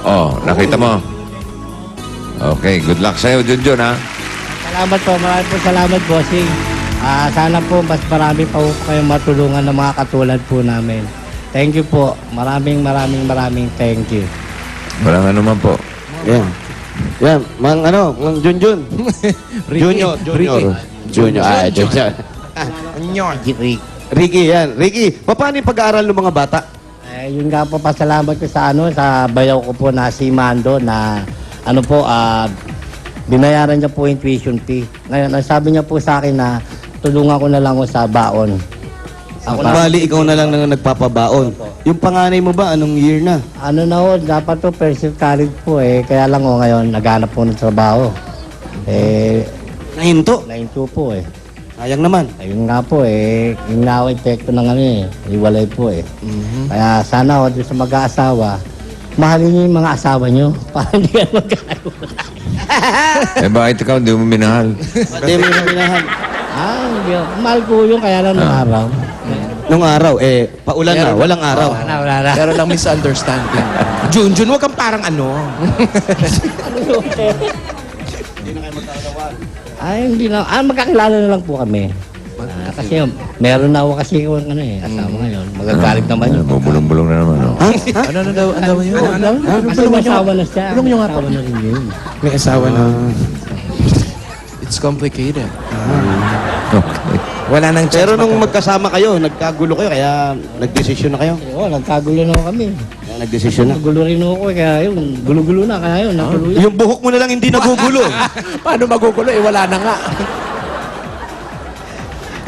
Oh, nakita mo? Okay, good luck sa'yo, Junjun, ha? Salamat po, maraming po salamat, bossing. Sana po mas marami pa po kayong matulungan ng mga katulad po namin. Thank you po. Maraming thank you. Walang ano man po. Yan. Yan, Mang Junjun. Junior. Junior. Junior. Ricky, yan. Ricky, paano yung pag-aaral ng mga bata? Yun nga po, pasalamat ko sa sa bayaw ko po na si Mando na binayaran niya po yung tuition fee. Ngayon, ang sabi niya po sa akin na tulungan ko na lang ko sa baon. Bali, ikaw na lang nagpapabaon. Yung panganay mo ba, anong year na? Dapat to first year college po kaya lang ngayon, naghanap po ng trabaho. Nahinto. Nahinto po Sayang naman. Ayun nga po yung nga epekto ng iwalay po Kaya sana doon sa mag-aasawa, mahalin niyo yung mga asawa niyo para hindi ka mag-aasawa. Bakit ikaw hindi mo minahal? Pati mo yung minahan. Hindi. Mahal ko yun, kaya lang nung araw. Nung araw, paulan na, walang araw. Wala na. Pero lang misunderstanding. Junjun, wag kang parang ano. Hindi na. Magkakilala na lang po kami. Kasi meron na ako kasi asawa ngayon. Magagalit naman yun. Bumulong-bulong na naman. Oh. Ano daw yun? Kasi may asawa na siya. Bulong nyo nga Asawa na rin yun. May asawa na. It's complicated. Okay. Wala nang chance. Pero nung magkasama kayo, nagkagulo kayo, kaya nagdesisyon na kayo? Nagkagulo na ako kami. Kaya nagdesisyon na? Nagulo rin ako kaya yun. Gulo-gulo na kaya yun. Natuloy. Yung buhok mo na lang hindi nagugulo. Paano magugulo? Wala na nga.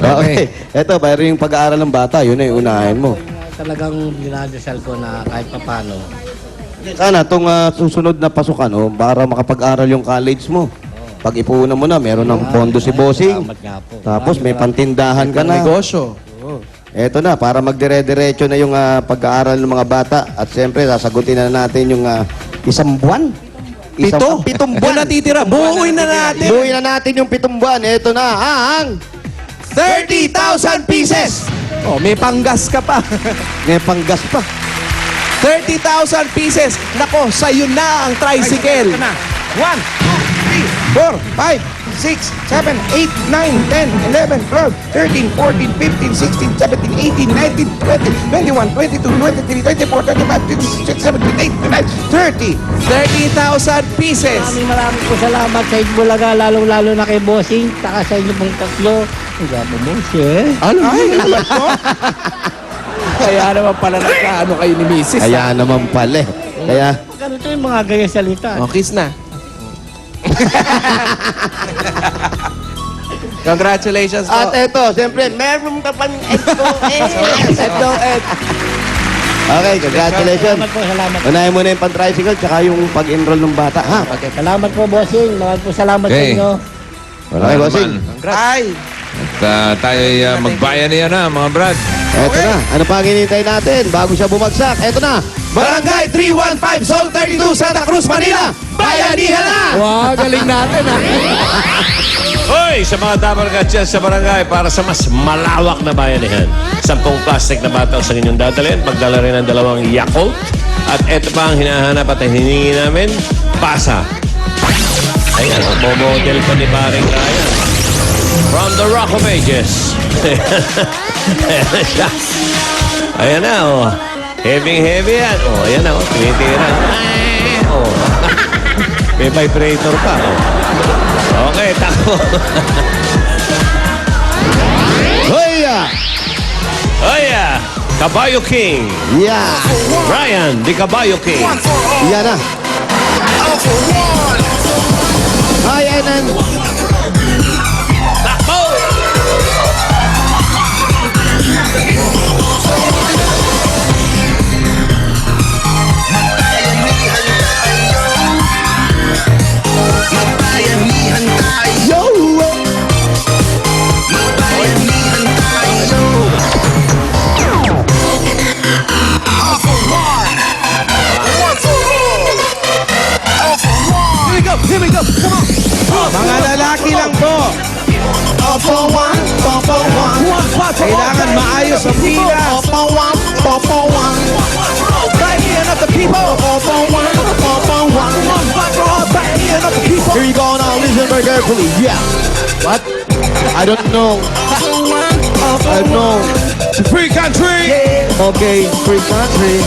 Okay. Eto, pero yung pag-aaral ng bata, yun ay unahin mo. Talagang dinadasal ko na kahit papano. Sana itong susunod na pasukan, para makapag-aral yung college mo. Pag ipuunan mo na, meron ng pondo si Bossing. Salamat nga po. Tapos may pantindahan ka na. Negosyo. Eto na, para magdire-diretso na yung pag-aaral ng mga bata. At siyempre, sasagutin na natin yung isang buwan. Pitong Buwan buwan. natitira. Buuin na natin. Buuin na natin yung 7 buwan. Eto na, ang 30,000 pieces! Oh, may panggas ka pa. May panggas pa. 30,000 pieces. Nako, sa'yo na ang tricycle. 1, 2, 3, 4, 5, 6, 7, 8, 9, 10, 11, 12, 13, 14, 15, 16, 17, 18, 19, 20, 21, 22, 23, 24, 25, 26, 27, 28, 29, 30. 30,000 pieces. Maraming po salamat sa Itbulaga, lalong-lalo na kay Bossing, taka sa inyo pong tatlo. Ang gwapo mo, Ano? Kaya naman pala nagkaano kayo ni Mrs. Kaya naman pala. Kaya, Ganito yung mga ganyang salita. Oh, kiss na. Congratulations po. at eto, siyempre, meron ka pang Ito, Ed. Okay, congratulations. Salamat. Unahin mo na yung pan-tricycle tsaka yung pag-enroll ng bata, ha? Salamat po, Bossing. Maraming po salamat sa Okay. inyo. Wala Okay, naman. Bossing. Ay! At tayo magbayan niya na, mga brad. Eto na. Ano pa ang hinihintay natin bago siya bumagsak? Eto na. Barangay 315, Zone 32, Santa Cruz, Manila. Bayanihan na! Wow, galing natin ha. Hoy! Sa mga dabargat dyan sa barangay para sa mas malawak na bayanihan. 10 plastic na bataw sa inyong dadalhin. Pagdala rin ng 2 Yakult. At eto pa ang hinahanap at hiningi namin, pasa. Ayan, ang model pa ni Paring Ryan. From the Rock of Ages. Ayan siya. Ayan na, oh. Heavy yan. Oh, ayan na, oh. Tumitira. Oh. May vibrator pa, oh. Okay, tako. Hoya! Oh yeah! Caballo King. Yeah! Ryan, the Caballo King. Yan na. Ayan. Takbo! Here we go. Come on. Mga lalaki lang po. Popo one. Kailangan maayos ang pila. Bayanihan of the people. carefully. Yeah. What? I don't know. I know. Free country. Okay, free country.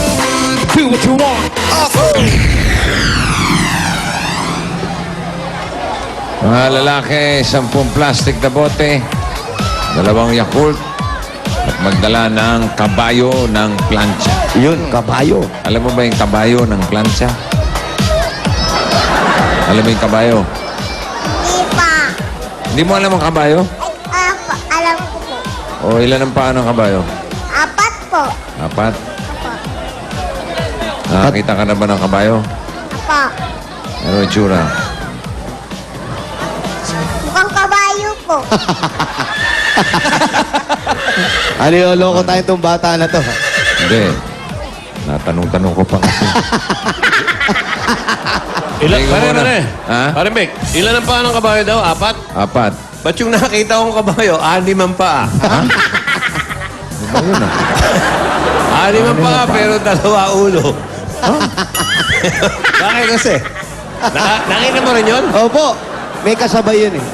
Do what you want. Mga lalaki, 10 plastic na bote, 2 Yakult, at magdala ng kabayo ng plancha. Yun, kabayo. Alam mo ba yung kabayo ng plancha? Alam mo yung kabayo? Di pa. Hindi mo alam ang kabayo? Alam ko po. O ilan ang paa ng kabayo? 4 po. 4? Nakakita ka na ba ng kabayo? Apo. Ano yung tsura? Mukhang kabayo po. Ano yung loko tayo itong bata na to? Hindi. Natanong-tanong ko pa kasi. Ilan, Tingnan pare, mo na. pare. Ha? Pare, Mick, ilan ang paa ng kabayo daw? 4? 4. Ba't yung nakakita kong kabayo, 6 ang paa? Ano ba yun 6 ang paa, pero 2 ulo. Bakit kasi? Nakita mo rin yun? Opo, may kasabay yun eh.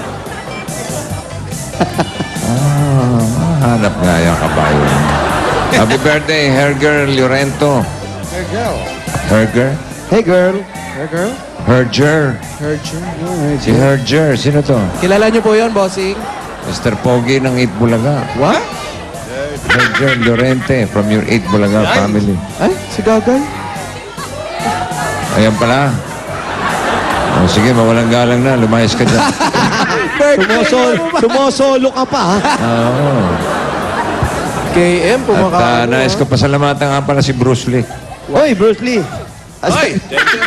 Hanap nga yung kabayo. Happy birthday, Herger Llorento. Herger? Hey girl. Herger. Si Herger. Sino to? Kilala niyo po yun, bossing? Mr. Pogi ng Eat Bulaga. What? Herger Llorente from your Eat Bulaga family. Ay, si Gagay? Ayan pala. O sige, mawalang galang na. Lumayas ka dyan. Sumosolo ka pa, ha? Oo. KM, At nais ko pasalamatan nga pala si Bruce Lee. Oy, Bruce Lee. Hoy! Thank you.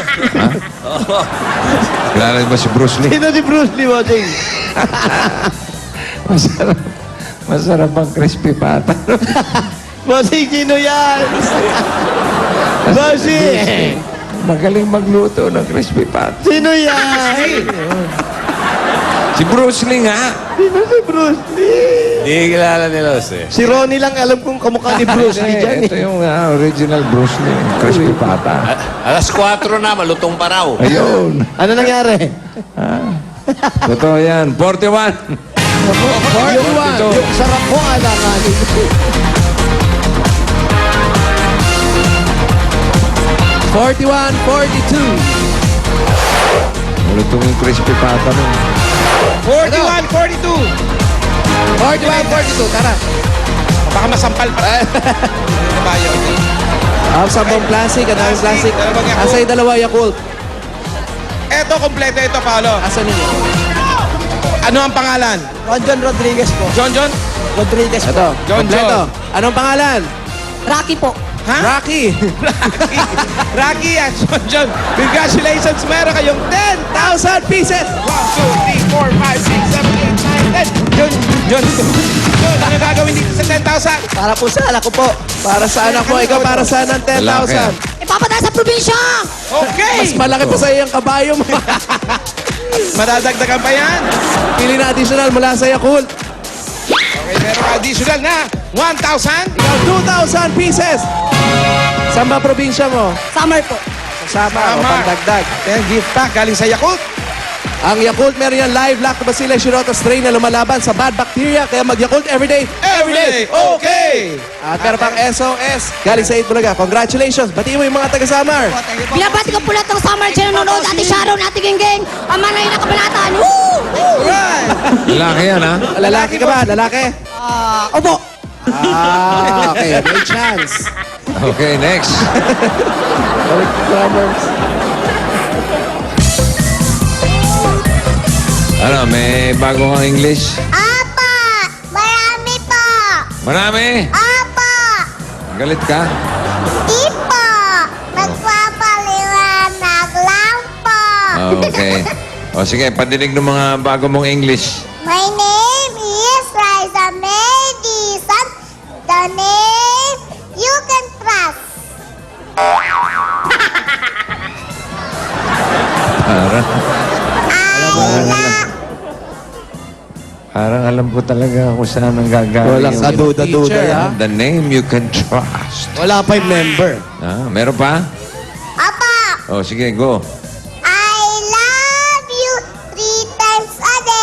Kilala niyo ba si Bruce Lee? Sino si Bruce Lee, bossing? Masarap. Masarap ang crispy pata. Bossing, sino yan? Bossing! Magaling magluto ng crispy pata. Sino yan? Si Bruce Lee nga. Sino si Bruce Lee? Hindi kilala ni Los eh. Si Ronnie lang alam kong kamukha ni Bruce Lee dyan Ito eh. yung original Bruce Lee. Crispy pata. Alas 4 na, malutong pa raw. Ayun. Ano nangyari? Totoo yan. 41. Yung sarap ko alanganin. Malutong yung crispy pata mo. 41, 42. 41, 42, tara. Baka masampal pa. Kabayo. Sabong plastic, ang daming plastic. Dalawang Yakult. Asa yung 2 Yakult? Eto, kompleto ito, Paolo. Asa ninyo? Ano ang pangalan? John Rodriguez po. John John? Rodriguez po. Ito, John kompleto. John. Anong pangalan? Rocky po. Ha? Rocky. Rocky. Rocky yan, John John. Congratulations, meron kayong 10,000 pieces. 1, 2, 3, 4, 5, 6, 7, 8, 9, 10. John, John, John, ano gagawin dito sa 10,000? Para po sa anak ko po. Para sa anak ko. Ikaw para sa ng 10,000. Ipapadala sa probinsya. Okay! Mas malaki pa sa iyo ang kabayo mo. Madadagdagan pa yan. Pili na additional mula sa Yakult. Okay, meron additional na 1,000. Ikaw, 2,000 pieces. Saan ba probinsya mo? Summer po. Kasama o pandagdag. Then gift pack galing sa Yakult. Ang Yakult meron yan live Lactobacillus shirota strain na lumalaban sa bad bacteria. Kaya mag-Yakult everyday. Everyday, okay! At meron pang SOS galing sa 8 Bulaga. Congratulations. Batiin mo yung mga taga-Samar. Binabati ko po lahat ng summer dyan nanonood. Ate Sharon, Ate Genggeng. Ang manay na kabanatan. Woo! Alright! Lalaki yan, ha? Lalaki ka ba? Lalaki? Opo. Okay. May chance. Okay, next. Ano, may bago kang English? Apa. Marami po. Marami? Apa. Galit ka? Ipo. Nagpapaliwanag lang po. Okay. O sige, padinig ng mga bago mong English. My name is Liza Madison. The name you can trust. Parang alam ko talaga kung saan ang gagaling. Walang kaduda-duda Teacher, yan. The name you can trust. Wala pa yung member. Meron pa? Apa. O sige, go. I love you 3 times a day.